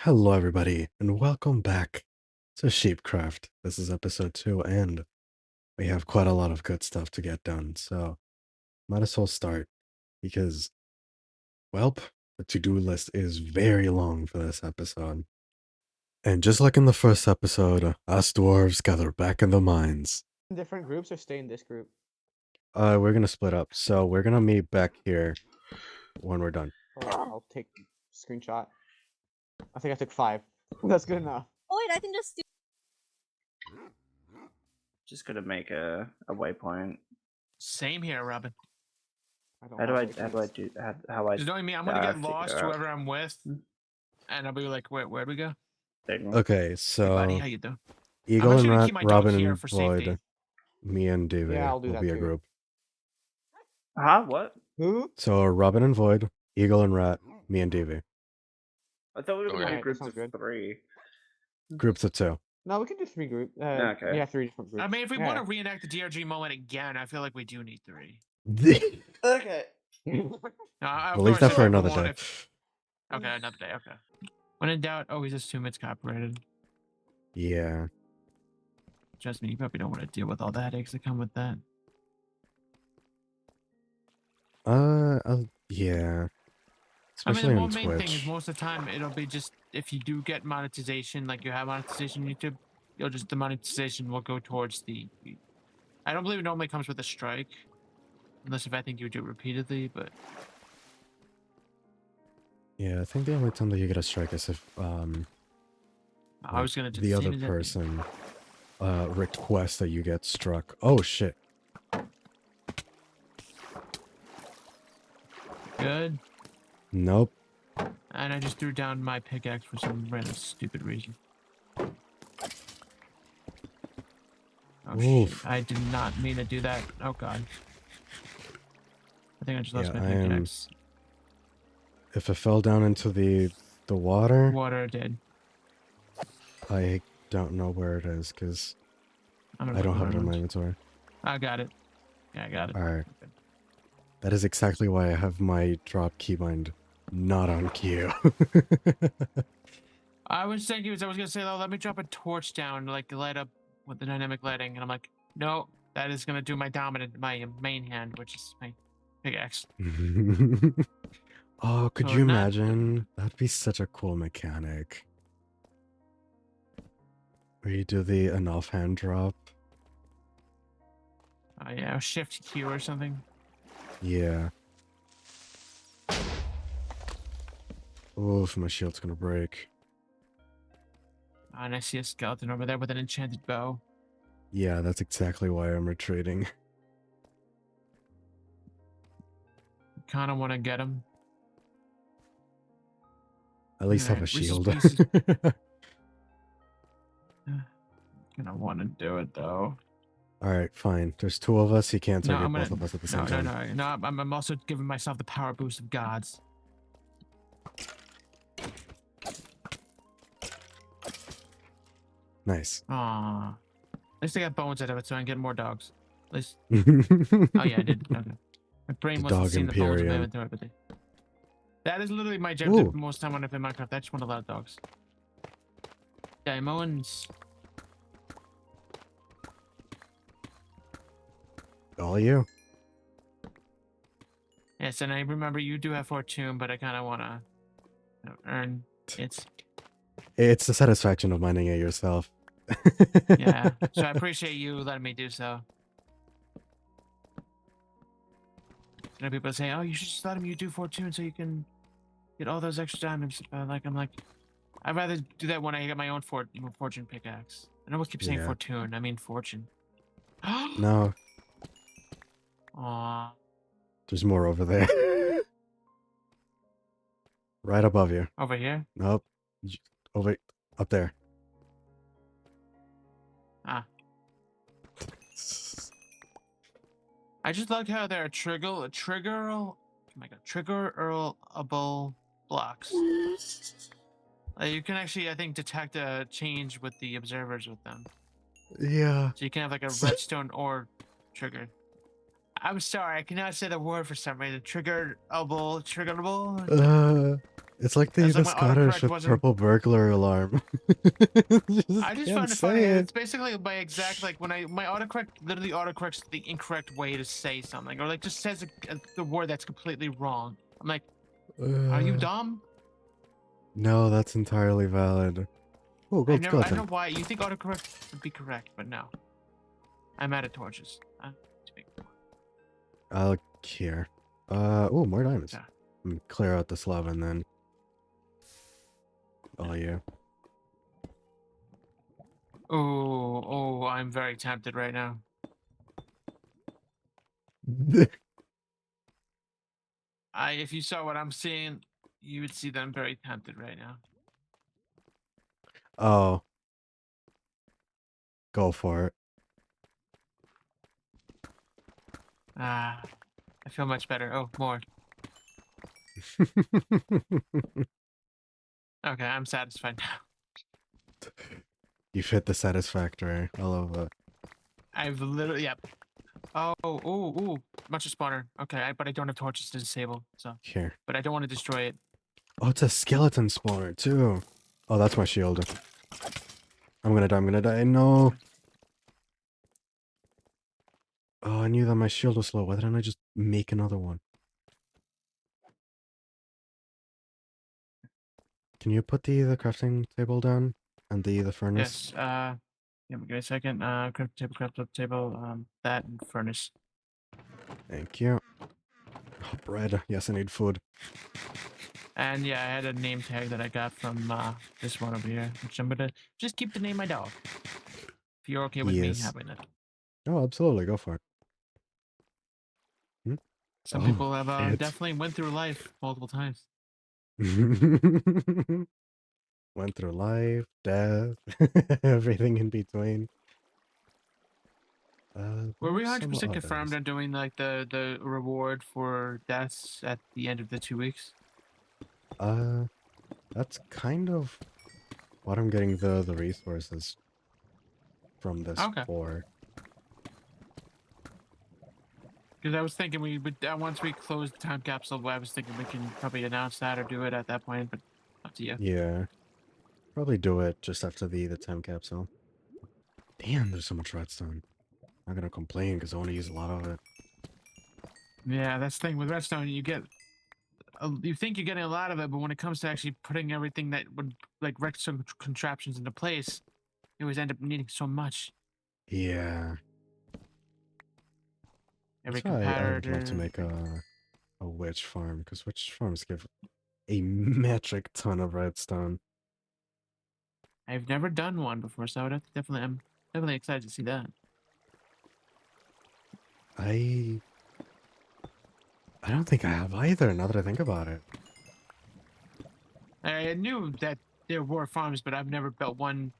Hello, everybody, and welcome back to Sheepcraft. This is episode 2, and we have quite a lot of good stuff to get done, so might as well start because, well, the to-do list is very long for this episode. And just like in the first episode, us dwarves gather back in the mines. Different groups or stay in this group? We're gonna split up, so we're gonna meet back here when we're done. I'll take screenshot. I think I took 5. That's good enough. Oh wait, I can just do. Just gonna make a waypoint. Same here, Robin. How do I do Just knowing me, I'm gonna get lost whoever I'm with, and I'll be like, where'd we go? Okay, so Hey, buddy, how you doing? Eagle and Rat, keep my dog Robin here and for Void, safety. me and David Yeah, I'll do will that be a too. group. Huh? What? Who? So Robin and Void, Eagle and Rat, me and Davey. I thought we were gonna Okay. do groups Sounds of good. 3. Groups of 2. No, we can do 3 groups. Okay. Yeah, 3 different groups. I mean, if we Yeah. want to reenact the DRG moment again, I feel like we do need 3. Okay. No, We'll leave that for another day. Okay, another day. Okay. When in doubt, always assume it's copyrighted. Yeah. Trust me, you probably don't want to deal with all the headaches that come with that. Yeah. I mean, Especially the on main thing is Twitch. most of the time it'll be just if you do get monetization, like you have monetization on YouTube, the monetization will go towards the. I don't believe it normally comes with a strike, unless if I think you do it repeatedly. But Yeah, I think the only time that you get a strike is if I was gonna do the other same as that. person requests that you get struck. Oh shit. Good. Nope. And I just threw down my pickaxe for some random stupid reason. Oh Oof. shit! I did not mean to do that. Oh god. I think I just lost Yeah, my I am- pickaxe. If it fell down into the water, Water did. I don't know where it is because I'm gonna I don't look have it in my around. inventory. I got it. Yeah, I got it. Alright. Okay. That is exactly why I have my drop keybind not on queue. I was thinking, I was gonna say, oh, let me drop a torch down, like light up with the dynamic lighting, and I'm like, no, that is gonna do my main hand, which is my pickaxe. Oh, could Oh, you not- imagine? That'd be such a cool mechanic. Where you do the an offhand drop. Yeah, shift Q or something. Yeah. Oof, my shield's gonna break. And I see a skeleton over there with an enchanted bow. Yeah, that's exactly why I'm retreating. Kind of want to get him. At least have a Alright, shield. resources. Gonna want to do it though. Alright, fine. There's 2 of us. You can't No, target I'm both gonna. of us at the No, same no, time. no, no. I'm also giving myself the power boost of gods. Nice. Aww. At least I got bones out of it, so I can get more dogs. At least. Oh yeah, I did. Okay. My brain The wasn't dog seeing the bones in my Imperium. inventory, but that is literally my objective Ooh. most time when I play Minecraft. I just want a lot of dogs. Diamonds. All you. Yes, and I remember you do have fortune, but I kind of want to earn it. It's the satisfaction of mining it yourself. Yeah, so I appreciate you letting me do so. You know, people say, "Oh, you should just let you do fortune so you can get all those extra diamonds." I'm like, I'd rather do that when I get my own fortune pickaxe. I almost keep saying Yeah. fortune. I mean fortune. No, Aww. there's more over there. Right above you. Over here? Nope. Over up there. Ah. I just like how there are triggerable blocks. You can actually, I think, detect a change with the observers with them. Yeah. So you can have like a redstone ore trigger. I'm sorry, I cannot say the word for some reason. Triggerable. It's like the As long as my Scottish autocorrect with wasn't- purple burglar alarm. I just can't find it say funny. it. It's basically my exact like when my autocorrect literally autocorrects the incorrect way to say something, or like just says the word that's completely wrong. I'm like, are you Uh, dumb? No, that's entirely valid. Oh, I gold don't know skeleton. why you think autocorrect would be correct, but no. I'm out of torches. I'll here. Oh, more diamonds. Yeah. Clear out this lava and then. Oh yeah. Oh, I'm very tempted right now. If you saw what I'm seeing, you would see that I'm very tempted right now. Oh. Go for it. Ah, I feel much better. Oh, more. Okay, I'm satisfied now. You've hit the satisfactory. I love it. I've literally, yep. Oh, ooh, much a spawner. Okay, but I don't have torches to disable, so. Here. But I don't want to destroy it. Oh, it's a skeleton spawner too. Oh, that's my shield. I'm gonna die. No. Oh, I knew that my shield was slow. Why didn't I just make another one? Can you put the crafting table down? And the furnace? Yes, yeah, give me a second. Craft table, that and furnace. Thank you. Oh, bread. Yes, I need food. And yeah, I had a name tag that I got from this one over here, which I'm gonna just keep the name my dog. If you're okay with me Yes. having it. Oh, absolutely. Go for it. Hmm? Some Oh, people have it. definitely went through life multiple times. Went through life, death, everything in between. Were we some 100% others? confirmed on doing like the reward for deaths at the end of the 2 weeks? That's kind of what I'm getting the resources from this Okay. for. Because I was thinking we would once we close the time capsule, I was thinking we can probably announce that or do it at that point, but up to you. Yeah. Probably do it just after the time capsule. Damn, there's so much redstone. Not gonna complain because I want to use a lot of it. Yeah, that's the thing with redstone. You get, you think you're getting a lot of it, but when it comes to actually putting everything that would like redstone contraptions into place, you always end up needing so much. Yeah. Every That's why I would love to comparator. make a witch farm, because witch farms give a metric ton of redstone. I've never done one before, so I would have to definitely. I'm definitely excited to see that. I don't think I have either, now that I think about it. I knew that there were farms, but I've never built one.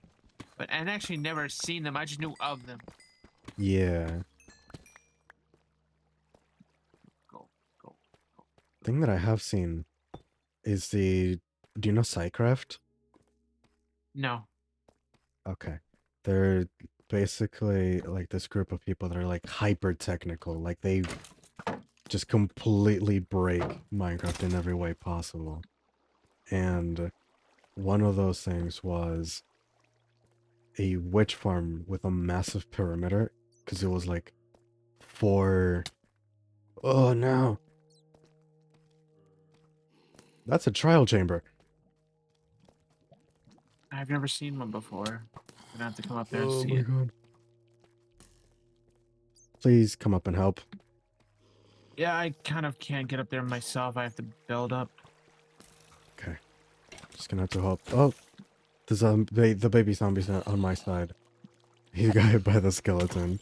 And actually never seen them. I just knew of them. Yeah. Go. Thing that I have seen is do you know CoffeeCatRailway? No. Okay. They're basically like this group of people that are like hyper technical. Like they just completely break Minecraft in every way possible. And one of those things was a witch farm with a massive perimeter, because it was like 4... Oh no! That's a trial chamber. I've never seen one before. I'm gonna have to come up there and Oh see my it. god. Please come up and help. Yeah, I kind of can't get up there myself. I have to build up. Okay. Just gonna have to help. Oh! The baby zombie's not on my side. He got hit by the skeleton.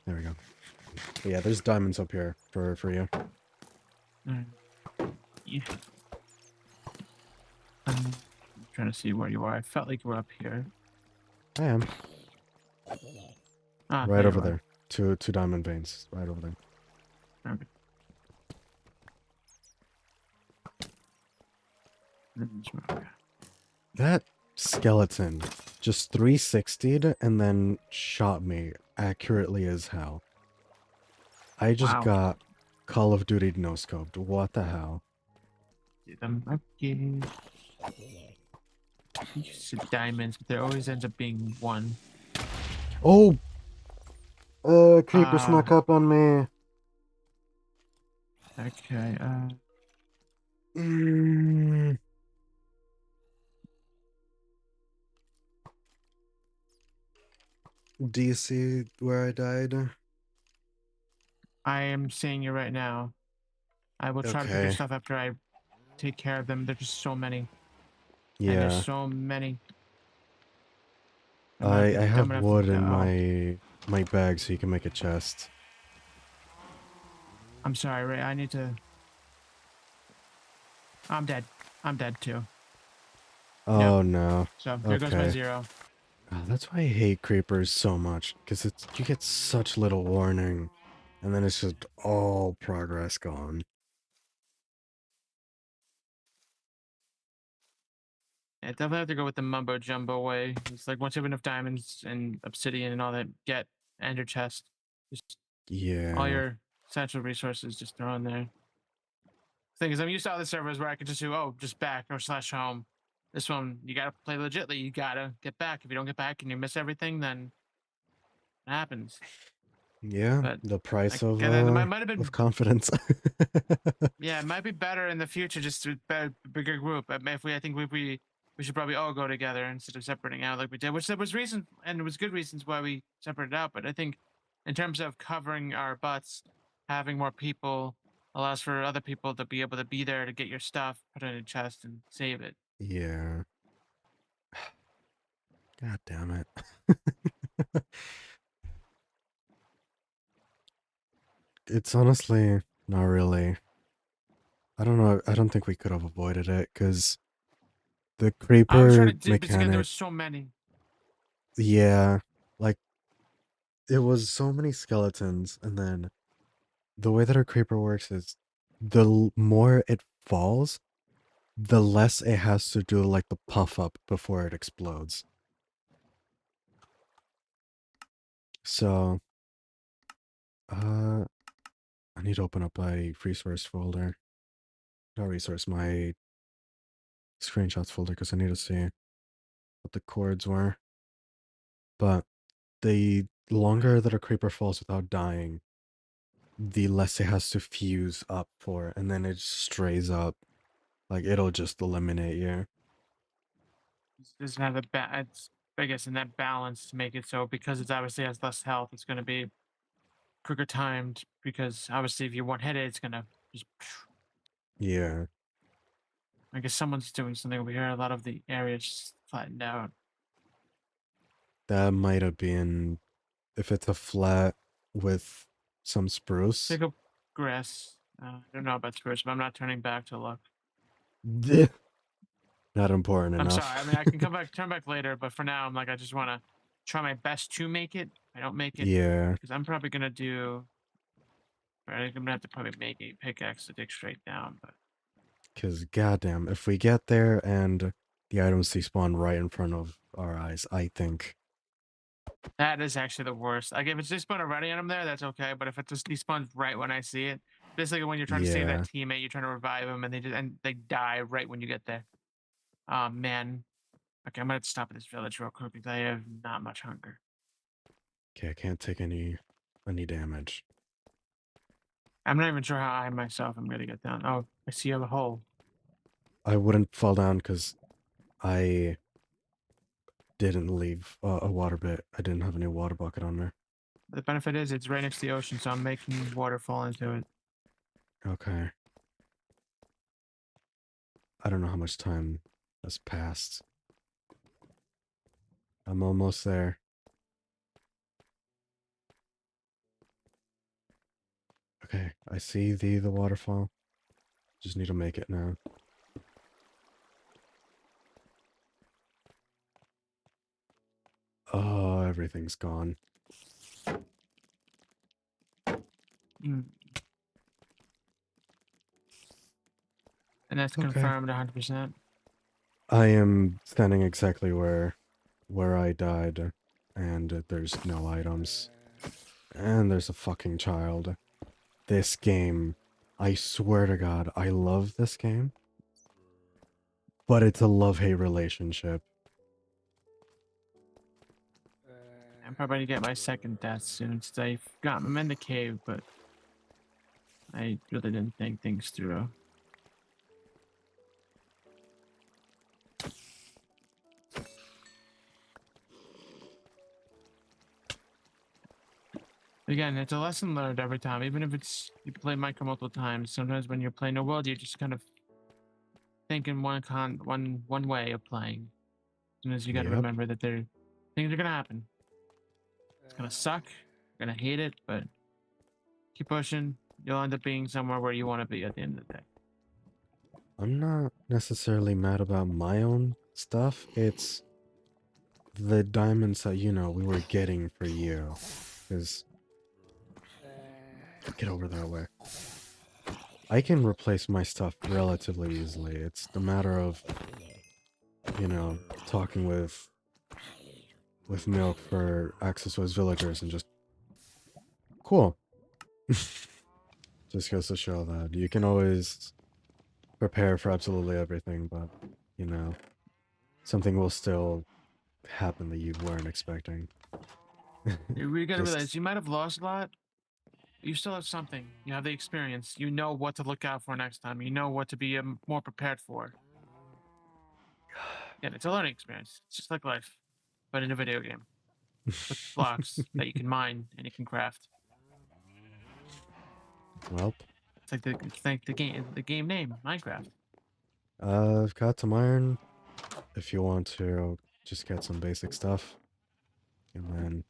There we go. But yeah, there's diamonds up here for you. Yeah. I'm trying to see where you are. I felt like you were up here. I am. Ah, Right over you are. there. Two diamond veins. Right over there. Okay. Okay. That skeleton just 360'd and then shot me accurately as hell. I just Wow. got Call of Duty no-scoped. What the hell? See them again. Use of diamonds, but there always ends up being one. Oh! Creeper snuck up on me. Okay, Mm. Do you see where I died? I am seeing you right now. I will try to pick your Okay. stuff after I take care of them. There's just so many. And there's Yeah. so many. I'm I gonna be dumb have enough to wood in oh, my bag so you can make a chest. I'm sorry, Ray. I need to. I'm dead. I'm dead too. Yep. Oh no. So there goes my Okay. 0. Oh, that's why I hate creepers so much, because it's you get such little warning, and then it's just all progress gone. I definitely have to go with the mumbo jumbo way. It's like once you have enough diamonds and obsidian and all that, get ender chest. Just all Yeah. your essential resources just throw in there. Thing is, I'm used to other servers where I can just do just back or /home. This one, you gotta play legitly. You gotta get back. If you don't get back and you miss everything, then it happens. Yeah, But the price like, and then it might have of been, confidence. yeah, it might be better in the future just to be a bigger group. If we, I think we should probably all go together instead of separating out like we did, which there was reason and it was good reasons why we separated out. But I think in terms of covering our butts, having more people allows for other people to be able to be there to get your stuff, put it in a chest, and save it. Yeah. God damn it. It's honestly not really. I don't know. I don't think we could have avoided it because the I was trying to creeper do, because again, there mechanic, was so many. yeah, like it was so many skeletons, and then the way that a creeper works is more it falls, the less it has to do like the puff up before it explodes. So, uh, I need to open up my resource folder. Not resource, my screenshots folder, because I need to see what the chords were. But the longer that a creeper falls without dying, the less it has to fuse up for, and then it strays up. Like, it'll just eliminate you. It doesn't have the it's I guess in that balance to make it so because it's obviously has less health, it's going to be quicker timed because obviously if you one hit it, it's going to just. Yeah. I guess someone's doing something over here. A lot of the areas just flattened out. That might have been, if it's a flat with some spruce. Pick up grass. I don't know about spruce, but I'm not turning back to look. Not important I'm enough. sorry. I mean, I can turn back later, but for now, I'm like, I just want to try my best to make it. If I don't make it, Yeah, because I'm probably gonna do. I think I'm gonna have to probably make a pickaxe to dig straight down, but because goddamn, if we get there and the items despawn right in front of our eyes, I think. that is actually the worst. Like if it's despawned already and I'm there, that's okay. But if it just despawns right when I see it, basically when you're trying to save that Yeah, teammate, you're trying to revive them, and they die right when you get there. Oh man. Okay, I'm gonna have to stop at this village real quick because I have not much hunger. okay, I can't take any damage. I'm not even sure how I myself am gonna get down. Oh, I see a hole. I wouldn't fall down because I didn't leave a water bit. I didn't have any water bucket on me. The benefit is it's right next to the ocean, so I'm making water fall into it. Okay. I don't know how much time has passed. I'm almost there. Okay, I see the waterfall. Just need to make it now. Oh, everything's gone. Mm. And that's Okay. confirmed 100%. I am standing exactly where I died, and there's no items. And there's a fucking child. This game, I swear to God, I love this game. But it's a love-hate relationship. I'm probably gonna get my second death soon since I got him in the cave, but I really didn't think things through. Again, it's a lesson learned every time, even if it's you play Minecraft multiple times. Sometimes when you're playing a world, you just kind of think in one way of playing. Sometimes you got to Yep. remember that things are gonna happen. It's gonna suck. You're gonna hate it, but keep pushing. You'll end up being somewhere where you want to be at the end of the day. I'm not necessarily mad about my own stuff. It's the diamonds that, you know, we were getting for you. Because... Get over that way. I can replace my stuff relatively easily. It's the matter of, you know, talking with Milk for access to his villagers and just... Cool. Just goes to show that you can always prepare for absolutely everything, but, you know, something will still happen that you weren't expecting. You gotta Just- realize you might have lost a lot. You still have something. You have the experience. You know what to look out for next time. You know what to be more prepared for. Yeah, it's a learning experience. It's just like life, but in a video game with blocks that you can mine and you can craft. Well, It's like the game name, Minecraft. I've got some iron. If you want to just get some basic stuff, and then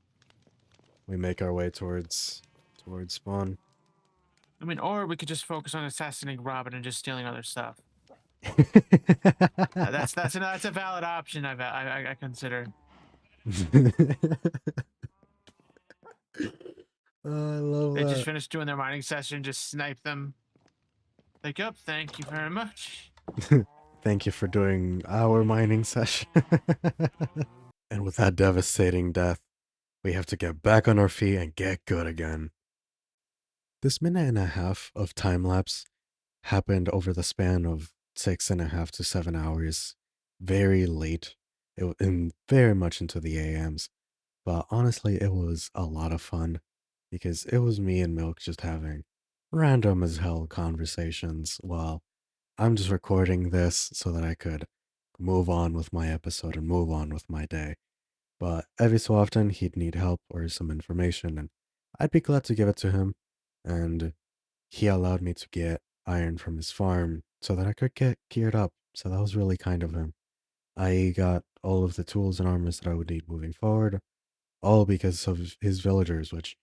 we make our way towards spawn. I mean, or we could just focus on assassinating Robin and just stealing other stuff. That's a valid option. I consider. I love They just that. finished doing their mining session. Just snipe them. Like, up. Thank you very much. Thank you for doing our mining session. And with that devastating death, we have to get back on our feet and get good again. This minute and a half of time lapse happened over the span of 6.5 to 7 hours, very late, and very much into the AMs. But honestly, it was a lot of fun because it was me and Milk just having random as hell conversations while I'm just recording this so that I could move on with my episode and move on with my day. But every so often, he'd need help or some information, and I'd be glad to give it to him. And he allowed me to get iron from his farm so that I could get geared up. So that was really kind of him. I got all of the tools and armors that I would need moving forward, all because of his villagers, which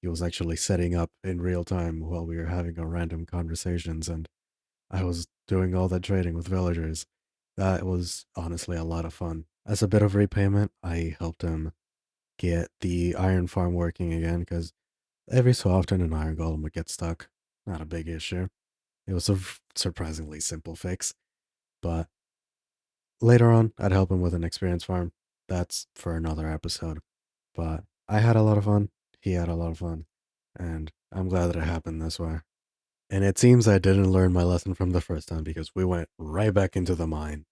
he was actually setting up in real time while we were having our random conversations, and I was doing all that trading with villagers. That was honestly a lot of fun. As a bit of repayment, I helped him get the iron farm working again, because every so often an iron golem would get stuck. Not a big issue. It was a surprisingly simple fix. But later on, I'd help him with an experience farm. That's for another episode. But I had a lot of fun. He had a lot of fun. And I'm glad that it happened this way. And it seems I didn't learn my lesson from the first time because we went right back into the mine.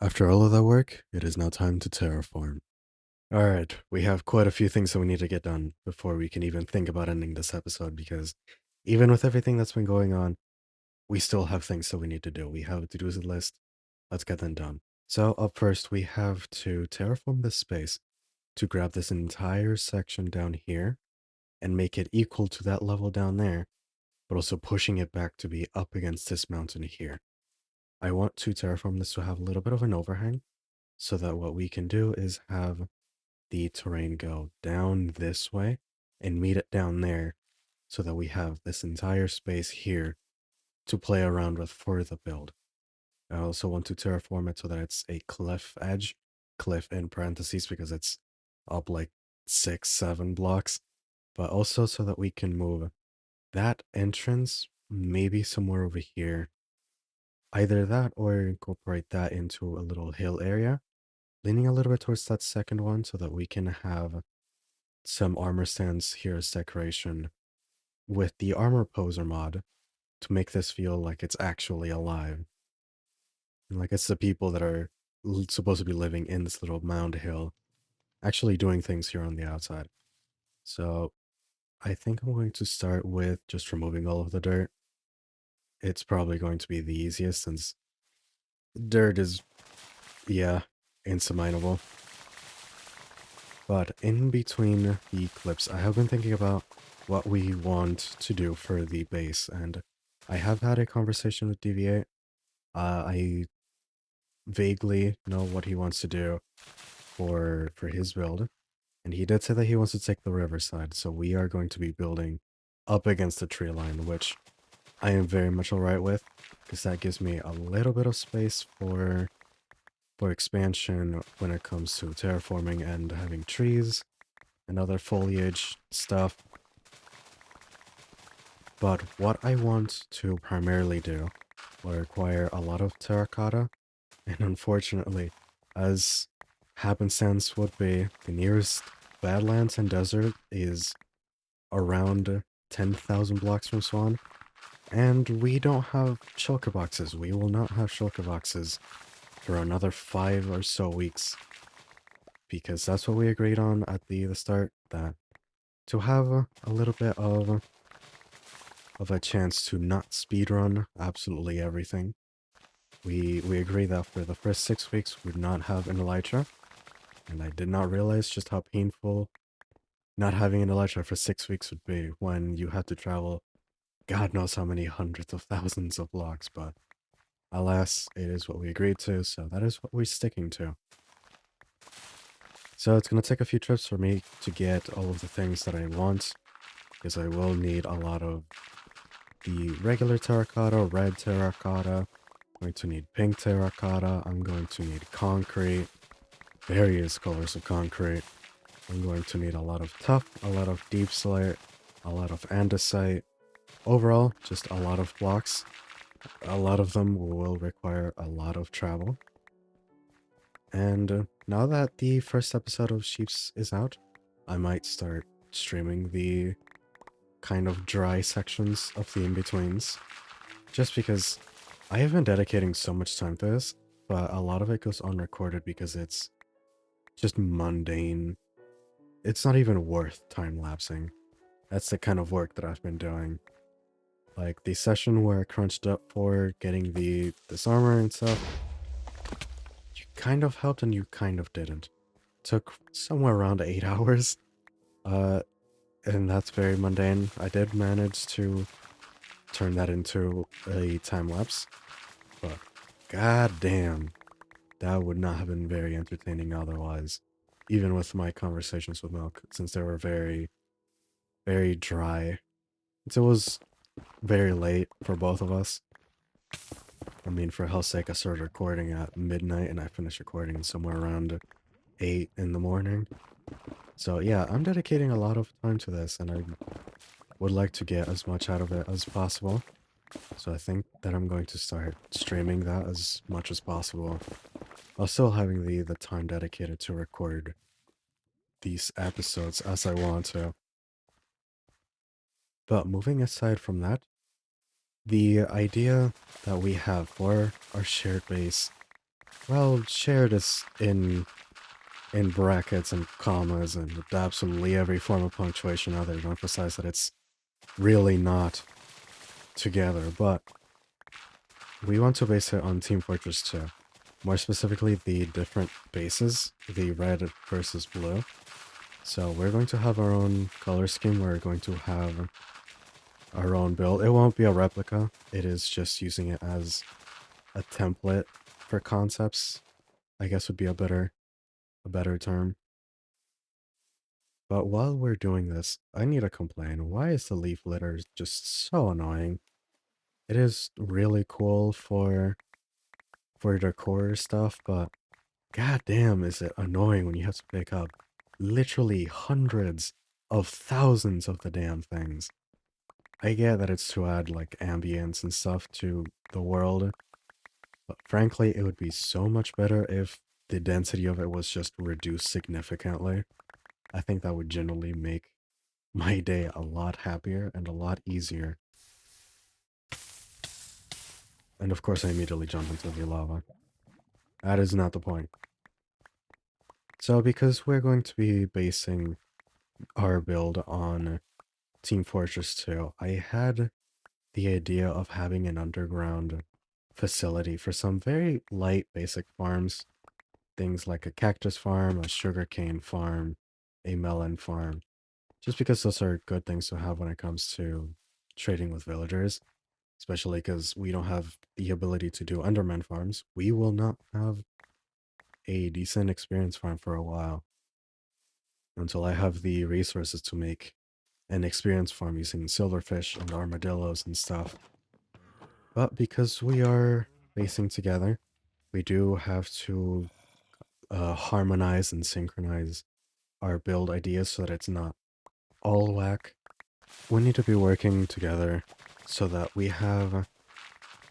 After all of that work, it is now time to terraform. Alright, we have quite a few things that we need to get done before we can even think about ending this episode, because even with everything that's been going on, we still have things that we need to do. We have a to-do list. Let's get them done. So up first, we have to terraform this space to grab this entire section down here and make it equal to that level down there, but also pushing it back to be up against this mountain here. I want to terraform this to have a little bit of an overhang, so that what we can do is have the terrain go down this way and meet it down there, so that we have this entire space here to play around with for the build. I also want to terraform it so that it's a cliff edge, cliff in parentheses because it's up like 6-7 blocks, but also so that we can move that entrance maybe somewhere over here. Either that or incorporate that into a little hill area, leaning a little bit towards that second one so that we can have some armor stands here as decoration with the armor poser mod to make this feel like it's actually alive. Like it's the people that are supposed to be living in this little mound hill actually doing things here on the outside. So I think I'm going to start with just removing all of the dirt. It's probably going to be the easiest since dirt is, yeah, insurmountable. But in between the clips, I have been thinking about what we want to do for the base, and I have had a conversation with DV8. I vaguely know what he wants to do for his build, and he did say that he wants to take the riverside, so we are going to be building up against the tree line, which I am very much alright with, because that gives me a little bit of space for expansion when it comes to terraforming and having trees and other foliage stuff. But what I want to primarily do will require a lot of terracotta, and unfortunately, as happenstance would be, the nearest Badlands and desert is around 10,000 blocks from Swan, and we don't have shulker boxes. We will not have shulker boxes for another 5 or so weeks, because that's what we agreed on at the start, that to have a little bit of a chance to not speedrun absolutely everything, we agree that for the first 6 weeks we would not have an elytra, and I did not realize just how painful not having an elytra for 6 weeks would be when you have to travel God knows how many hundreds of thousands of blocks, but alas, it is what we agreed to, so that is what we're sticking to. So it's going to take a few trips for me to get all of the things that I want, because I will need a lot of the regular terracotta, red terracotta, I'm going to need pink terracotta, I'm going to need concrete, various colors of concrete, I'm going to need a lot of tuff, a lot of deep slate, a lot of andesite, overall, just a lot of blocks. A lot of them will require a lot of travel. And now that the first episode of Sheeps is out, I might start streaming the kind of dry sections of the in-betweens. Just because I have been dedicating so much time to this, but a lot of it goes unrecorded because it's just mundane. It's not even worth time-lapsing. That's the kind of work that I've been doing. Like the session where I crunched up for getting this armor and stuff, you kind of helped and you kind of didn't. Took somewhere around 8 hours. And that's very mundane. I did manage to turn that into a time lapse, but god damn, that would not have been very entertaining otherwise. Even with my conversations with Milk, since they were very, very dry. It was very late for both of us. I mean, for hell's sake, I started recording at midnight and I finished recording somewhere around 8 in the morning. So yeah, I'm dedicating a lot of time to this and I would like to get as much out of it as possible. So I think that I'm going to start streaming that as much as possible, while still having the time dedicated to record these episodes as I want to. But moving aside from that, the idea that we have for our shared base well, shared is in brackets and commas and with absolutely every form of punctuation out there to emphasize that it's really not together, but we want to base it on Team Fortress 2. More specifically, the different bases, the red versus blue. So we're going to have our own color scheme. We're going to have our own build. It won't be a replica. It is just using it as a template for concepts, I guess would be a better term. But while we're doing this, I need to complain. Why is the leaf litter just so annoying? It is really cool for decor stuff, but goddamn is it annoying when you have to pick up literally hundreds of thousands of the damn things. I get that it's to add like ambience and stuff to the world, but frankly, it would be so much better if the density of it was just reduced significantly. I think that would generally make my day a lot happier and a lot easier. And of course, I immediately jump into the lava. That is not the point. So because we're going to be basing our build on Team Fortress 2, I had the idea of having an underground facility for some very light basic farms. Things like a cactus farm, a sugarcane farm, a melon farm. Just because those are good things to have when it comes to trading with villagers. Especially because we don't have the ability to do Enderman farms. We will not have a decent experience farm for a while. Until I have the resources to make an experience farm using silverfish and armadillos and stuff. But because we are basing together, we do have to harmonize and synchronize our build ideas so that it's not all whack. We need to be working together so that we have,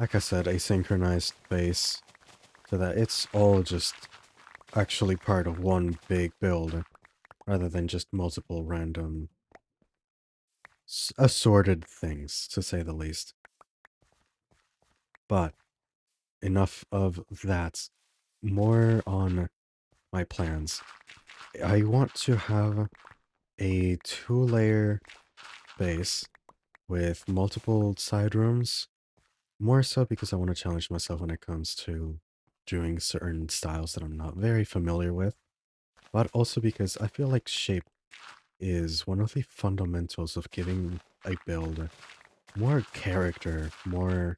like I said, a synchronized base so that it's all just actually part of one big build rather than just multiple random assorted things, to say the least. But enough of that. More on my plans. I want to have a 2-layer base with multiple side rooms. More so because I want to challenge myself when it comes to doing certain styles that I'm not very familiar with. But also because I feel like shape is one of the fundamentals of giving a build more character, more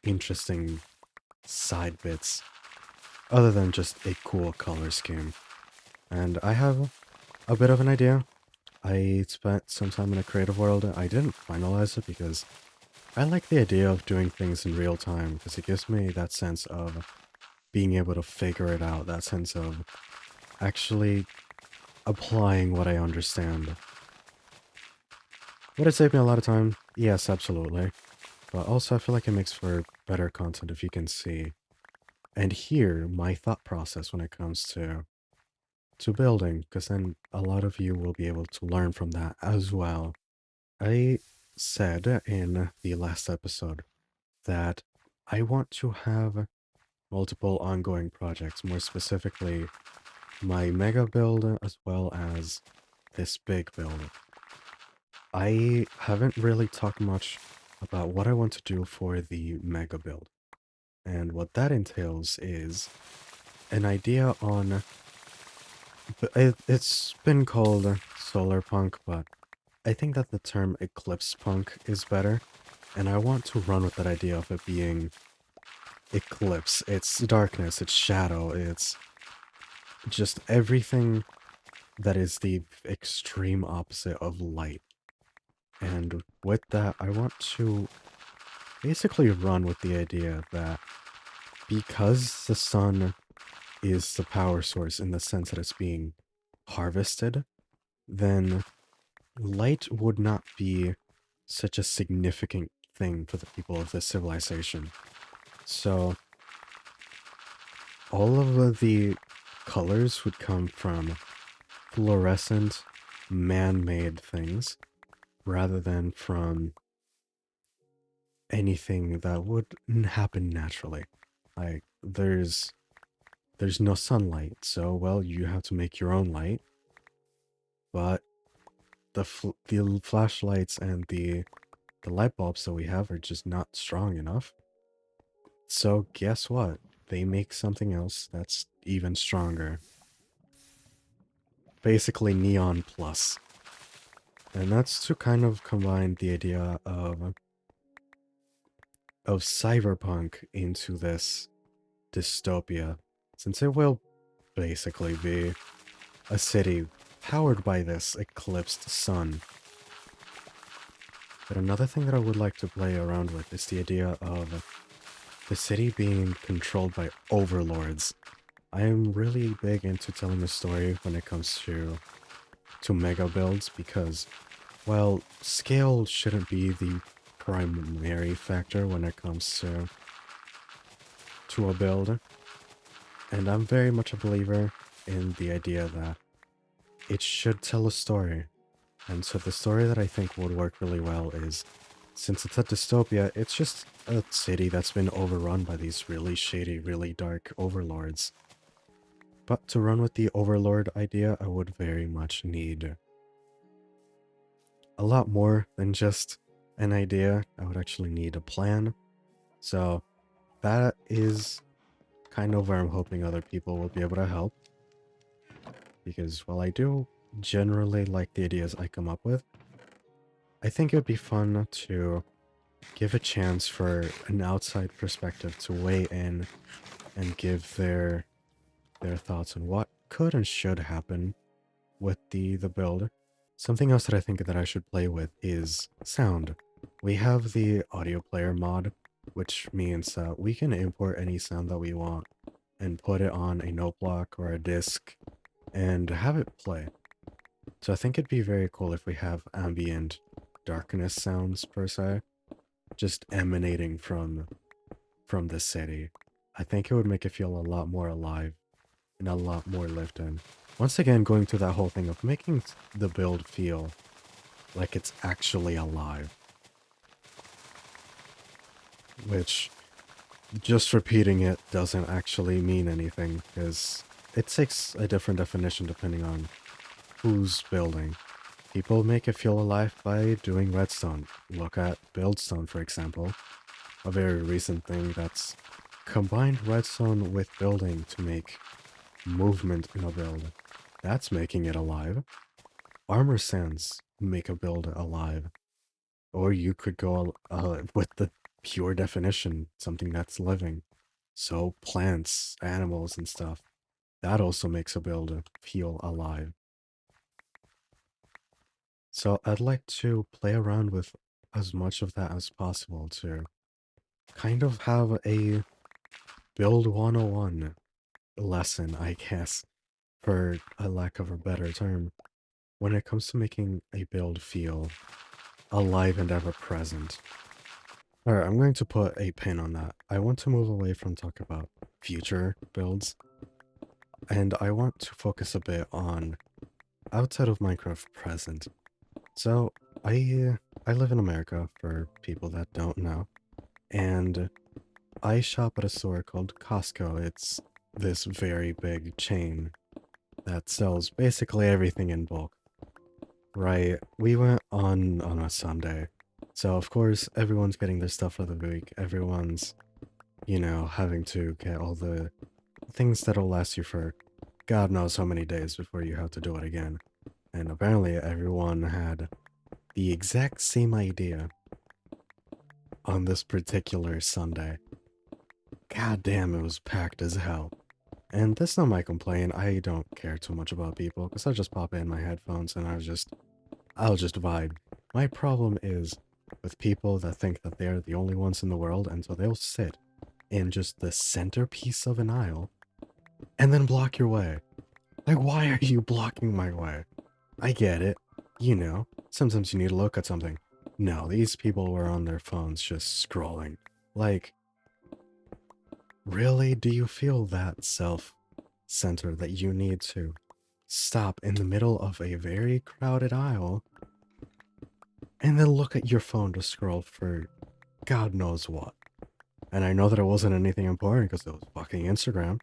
interesting side bits, other than just a cool color scheme. And I have a bit of an idea. I spent some time in a creative world. I didn't finalize it because I like the idea of doing things in real time because it gives me that sense of being able to figure it out, that sense of actually applying what I understand. Would it save me a lot of time? Yes, absolutely. But also I feel like it makes for better content if you can see and hear my thought process when it comes to building, because then a lot of you will be able to learn from that as well. I said in the last episode that I want to have multiple ongoing projects, more specifically my mega build as well as this big build. I haven't really talked much about what I want to do for the mega build. And what that entails is an idea on... It's been called solar punk, but I think that the term eclipse punk is better. And I want to run with that idea of it being eclipse. It's darkness, it's shadow, it's just everything that is the extreme opposite of light. And with that, I want to basically run with the idea that because the sun is the power source in the sense that it's being harvested, then light would not be such a significant thing for the people of this civilization. So all of the colors would come from fluorescent, man-made things, rather than from anything that would happen naturally. Like, there's there's no sunlight, so, well, you have to make your own light. But the flashlights and the light bulbs that we have are just not strong enough. So guess what? They make something else that's even stronger. Basically Neon Plus. And that's to kind of combine the idea of cyberpunk into this dystopia, since it will basically be a city powered by this eclipsed sun. But another thing that I would like to play around with is the idea of the city being controlled by overlords. I am really big into telling a story when it comes to mega builds because, well, scale shouldn't be the primary factor when it comes to a build. And I'm very much a believer in the idea that it should tell a story. And so the story that I think would work really well is, since it's a dystopia, it's just a city that's been overrun by these really shady, really dark overlords. But to run with the overlord idea, I would very much need a lot more than just an idea. I would actually need a plan. So that is kind of where I'm hoping other people will be able to help. Because while I do generally like the ideas I come up with, I think it would be fun to give a chance for an outside perspective to weigh in and give their thoughts on what could and should happen with the build. Something else that I think that I should play with is sound. We have the audio player mod, which means that we can import any sound that we want and put it on a note block or a disc and have it play. So I think it'd be very cool if we have ambient darkness sounds per se, just emanating from the city. I think it would make it feel a lot more alive and a lot more lived in. Once again, going through that whole thing of making the build feel like it's actually alive. Which, just repeating it doesn't actually mean anything, because it takes a different definition depending on who's building. People make it feel alive by doing redstone. Look at buildstone, for example. A very recent thing that's combined redstone with building to make movement in a build. That's making it alive. Armor sands make a build alive. Or you could go with the pure definition, something that's living. So plants, animals, and stuff. That also makes a build feel alive. So I'd like to play around with as much of that as possible to kind of have a build 101 lesson, I guess, for a lack of a better term, when it comes to making a build feel alive and ever present. Alright, I'm going to put a pin on that. I want to move away from talk about future builds, and I want to focus a bit on outside of Minecraft present. So, I live in America, for people that don't know, and I shop at a store called Costco. It's this very big chain that sells basically everything in bulk. Right, we went on a Sunday, so of course everyone's getting their stuff for the week. Everyone's, you know, having to get all the things that'll last you for God knows how many days before you have to do it again. And apparently everyone had the exact same idea on this particular Sunday. God damn, it was packed as hell. And that's not my complaint. I don't care too much about people, because I just pop in my headphones and I'll just vibe. My problem is with people that think that they're the only ones in the world, and so they'll sit in just the centerpiece of an aisle and then block your way. Like, why are you blocking my way? I get it. You know, sometimes you need to look at something. No, these people were on their phones just scrolling. Like, really? Do you feel that self-centered that you need to stop in the middle of a very crowded aisle and then look at your phone to scroll for God knows what? And I know that it wasn't anything important because it was fucking Instagram.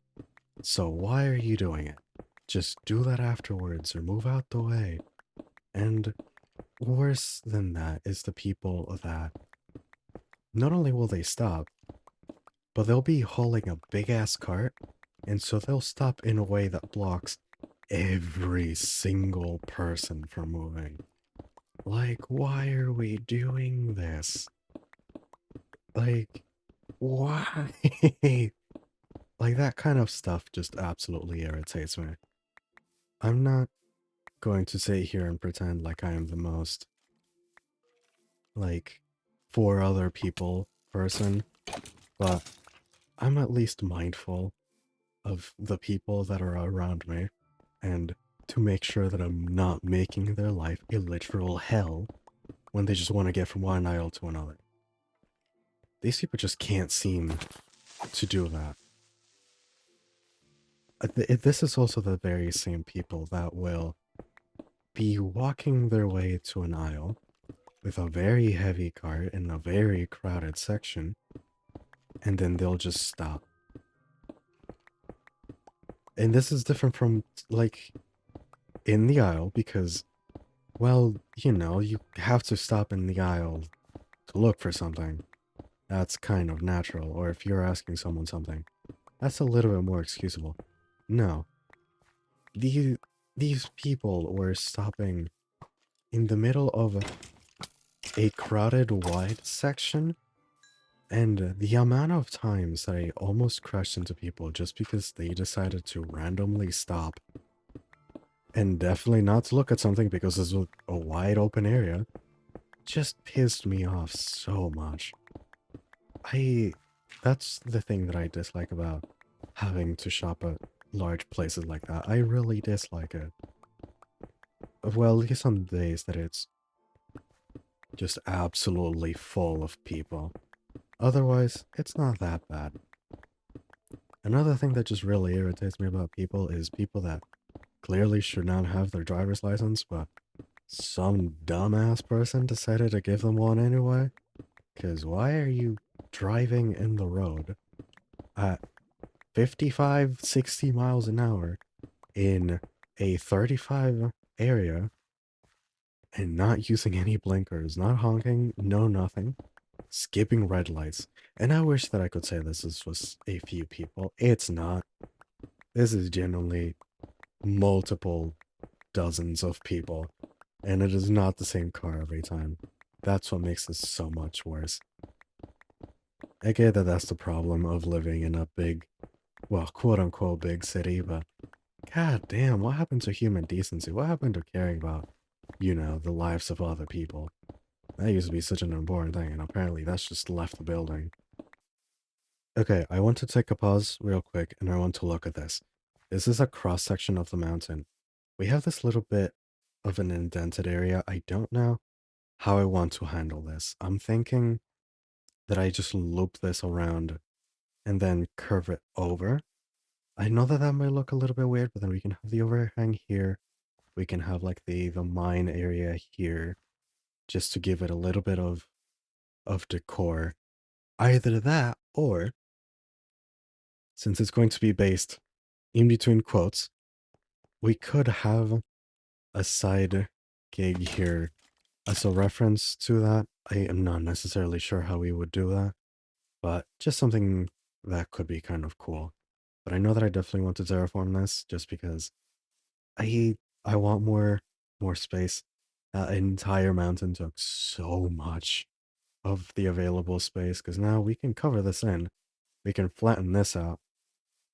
So why are you doing it? Just do that afterwards or move out the way. And worse than that is the people that not only will they stop, but they'll be hauling a big ass cart, and so they'll stop in a way that blocks every single person from moving. Like, why are we doing this? Like, why? Like, that kind of stuff just absolutely irritates me. I'm not going to sit here and pretend like I am the most, like, for other people person, but I'm at least mindful of the people that are around me, and to make sure that I'm not making their life a literal hell when they just want to get from one aisle to another. These people just can't seem to do that. This is also the very same people that will be walking their way to an aisle with a very heavy cart in a very crowded section, and then they'll just stop. And this is different from, like, in the aisle, because, well, you know, you have to stop in the aisle to look for something. That's kind of natural. Or if you're asking someone something, that's a little bit more excusable. No. These people were stopping in the middle of a crowded wide section, and the amount of times that I almost crashed into people just because they decided to randomly stop and definitely not to look at something because this was a wide open area just pissed me off so much. That's the thing that I dislike about having to shop at large places like that. I really dislike it. Well, at least on days that it's just absolutely full of people. Otherwise, it's not that bad. Another thing that just really irritates me about people is people that clearly should not have their driver's license, but some dumbass person decided to give them one anyway. Because why are you driving in the road at 55, 60 miles an hour in a 35 area and not using any blinkers, not honking, no nothing, skipping red lights? And I wish that I could say this was a few people. It's not. This is genuinely multiple dozens of people, and it is not the same car every time. That's what makes this so much worse. I get that that's the problem of living in a big, well, quote-unquote big city, but god damn, what happened to human decency? What happened to caring about, you know, the lives of other people? That used to be such an important thing, and apparently that's just left the building. Okay, I want to take a pause real quick, and I want to look at this. This is a cross-section of the mountain. We have this little bit of an indented area. I don't know how I want to handle this. I'm thinking that I just loop this around and then curve it over. I know that that might look a little bit weird, but then we can have the overhang here. We can have like the mine area here, just to give it a little bit of decor. Either that, or since it's going to be based in between quotes, we could have a side gig here as a reference to that. I am not necessarily sure how we would do that, but just something that could be kind of cool. But I know that I definitely want to terraform this just because I want more space. That entire mountain took so much of the available space, because now we can cover this in. We can flatten this out.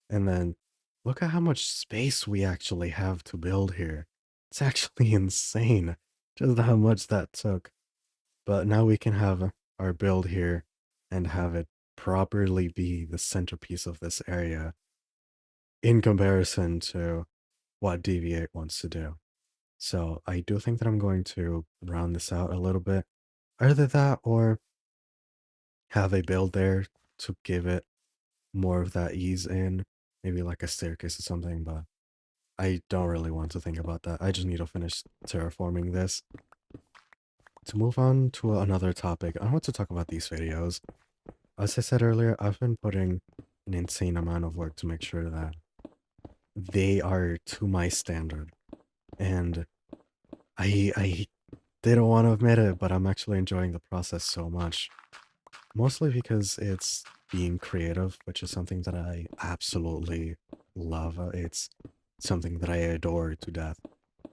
And then look at how much space we actually have to build here. It's actually insane just how much that took. But now we can have our build here and have it properly be the centerpiece of this area in comparison to what DV8 wants to do. So I do think that I'm going to round this out a little bit. Either that or have a build there to give it more of that ease in. Maybe like a staircase or something, but I don't really want to think about that. I just need to finish terraforming this. To move on to another topic, I want to talk about these videos. As I said earlier, I've been putting an insane amount of work to make sure that they are to my standard. And I didn't want to admit it, but I'm actually enjoying the process so much. Mostly because it's being creative, which is something that I absolutely love. It's something that I adore to death.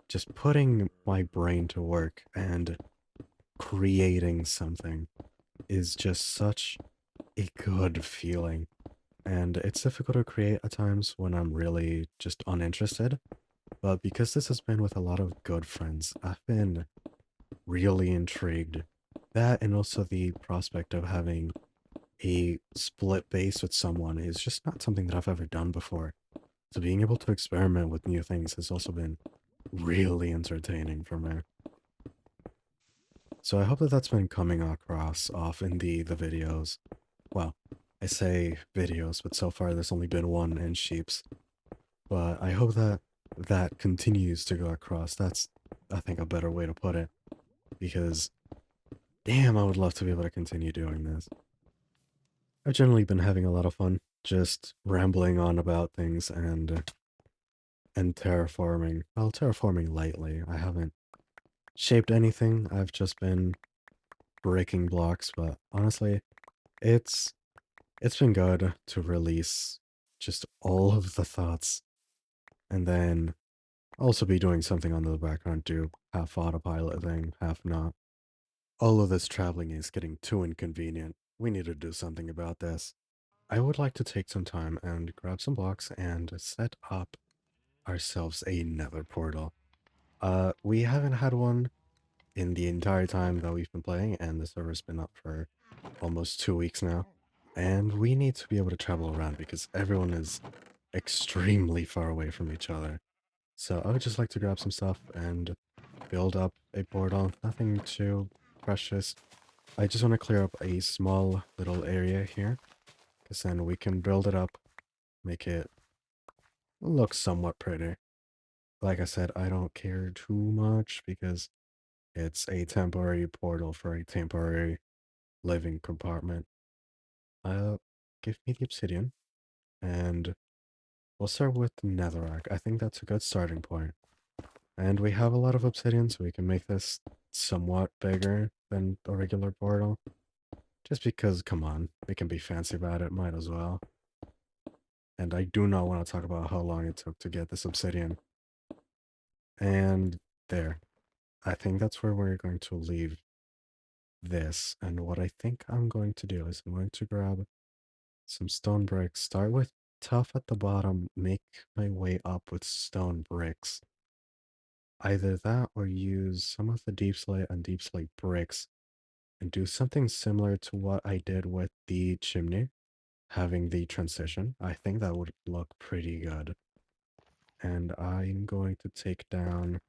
Just putting my brain to work and creating something is just such a good feeling. And it's difficult to create at times when I'm really just uninterested. But because this has been with a lot of good friends, I've been really intrigued. That and also the prospect of having a split base with someone is just not something that I've ever done before. So being able to experiment with new things has also been really entertaining for me. So I hope that that's been coming across off in the videos. Well, I say videos, but so far there's only been one in Sheeps. But I hope that that continues to go across. That's, I think, a better way to put it. Because, damn, I would love to be able to continue doing this. I've generally been having a lot of fun, just rambling on about things and terraforming. Well, terraforming lightly. I haven't shaped anything. I've just been breaking blocks, but honestly, it's been good to release just all of the thoughts and then also be doing something on the background too, half autopilot thing, half not. All of this traveling is getting too inconvenient. We need to do something about this. I would like to take some time and grab some blocks and set up ourselves a nether portal. We haven't had one in the entire time that we've been playing, and the server's been up for almost 2 weeks now. And we need to be able to travel around because everyone is extremely far away from each other. So I would just like to grab some stuff and build up a portal. Nothing too precious. I just want to clear up a small little area here, because then we can build it up, make it look somewhat pretty. Like I said, I don't care too much because it's a temporary portal for a temporary living compartment. Give me the obsidian, and we'll start with the netherrack. I think that's a good starting point. And we have a lot of obsidian, so we can make this somewhat bigger than a regular portal. Just because, come on, we can be fancy about it, might as well. And I do not want to talk about how long it took to get this obsidian. And there. I think that's where we're going to leave this. And what I think I'm going to do is I'm going to grab some stone bricks, start with tough at the bottom, make my way up with stone bricks. Either that or use some of the deep slate and deep slate bricks and do something similar to what I did with the chimney, having the transition. I think that would look pretty good. And I'm going to take down...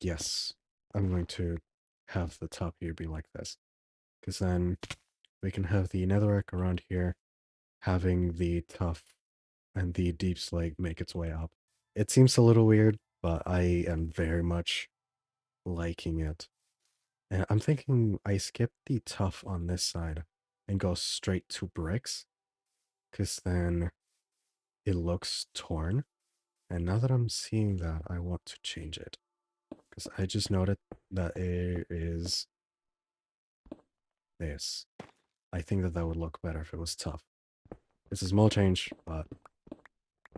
yes. I'm going to have the top here be like this. Because then we can have the netherrack around here, having the tough and the deep slate make its way up. It seems a little weird, but I am very much liking it. And I'm thinking I skip the tough on this side and go straight to bricks, because then it looks torn. And now that I'm seeing that, I want to change it. Because I just noted that it is this. I think that that would look better if it was tough. It's a small change, but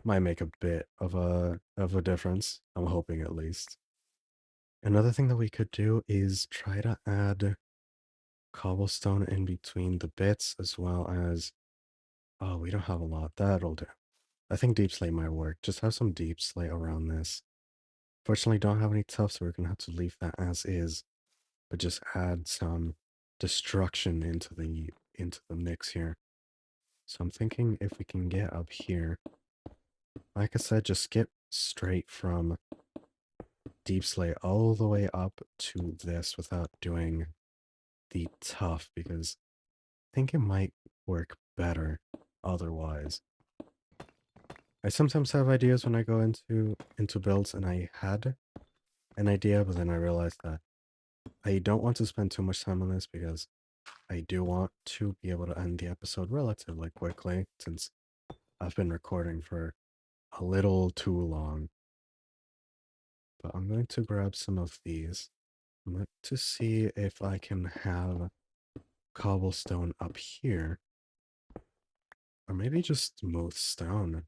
might make a bit of a difference. I'm hoping at least. Another thing that we could do is try to add cobblestone in between the bits, as well as... Oh, we don't have a lot. That'll do. I think deep slate might work. Just have some deep slate around this. Fortunately, don't have any tough, so we're gonna have to leave that as is. But just add some destruction into the mix here. So I'm thinking if we can get up here, like I said, just skip straight from deep slate all the way up to this without doing the tough, because I think it might work better otherwise. I sometimes have ideas when I go into builds, and I had an idea, but then I realized that I don't want to spend too much time on this because I do want to be able to end the episode relatively quickly, since I've been recording for a little too long. But I'm going to grab some of these. I'm going to see if I can have cobblestone up here. Or maybe just smooth stone.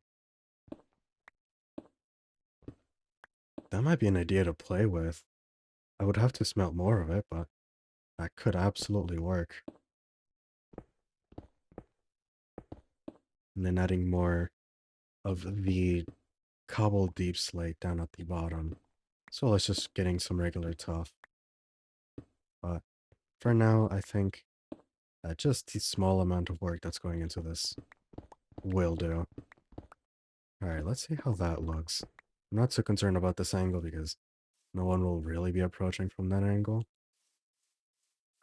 That might be an idea to play with. I would have to smelt more of it, but that could absolutely work. And then adding more of the cobbled deep slate down at the bottom. So let's just getting some regular tuff. But for now, I think that just the small amount of work that's going into this will do. Alright, let's see how that looks. I'm not so concerned about this angle because no one will really be approaching from that angle.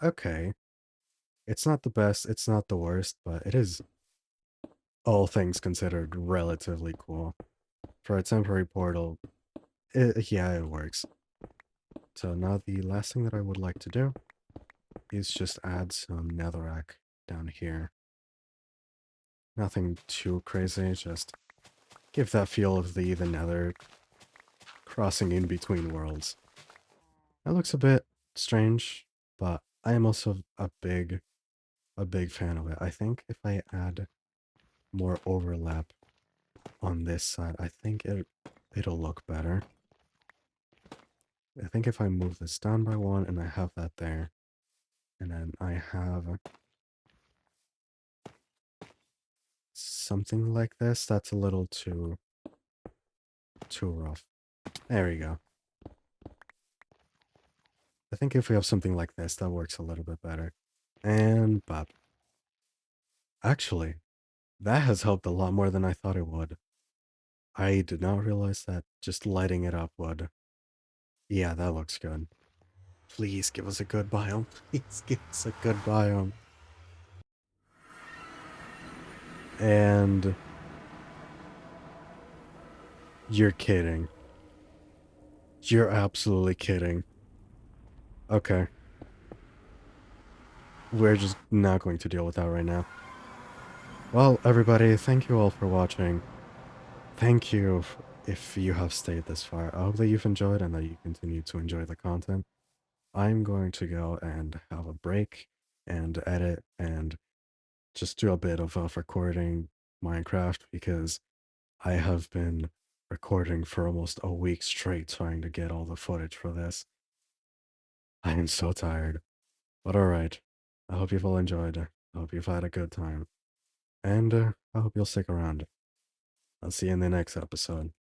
Okay. It's not the best, it's not the worst, but it is, all things considered, relatively cool. For a temporary portal, yeah, it works. So now the last thing that I would like to do is just add some netherrack down here. Nothing too crazy, just give that feel of the nether crossing in between worlds. That looks a bit strange, but I am also a big fan of it. I think if I add more overlap on this side, I think it'll look better. I think if I move this down by one and I have that there, and then I have something like this, that's a little too rough. There we go. I think if we have something like this, that works a little bit better. And bop. Actually, that has helped a lot more than I thought it would. I did not realize that just lighting it up would. Yeah, that looks good. Please give us a good biome. Please give us a good biome. And you're kidding. You're absolutely kidding. Okay. We're just not going to deal with that right now. Well, everybody, thank you all for watching. Thank you if you have stayed this far. I hope that you've enjoyed and that you continue to enjoy the content. I'm going to go and have a break and edit and just do a bit of recording Minecraft because I have been recording for almost a week straight trying to get all the footage for this. I am so tired. But alright, I hope you've all enjoyed. I hope you've had a good time. And I hope you'll stick around. I'll see you in the next episode.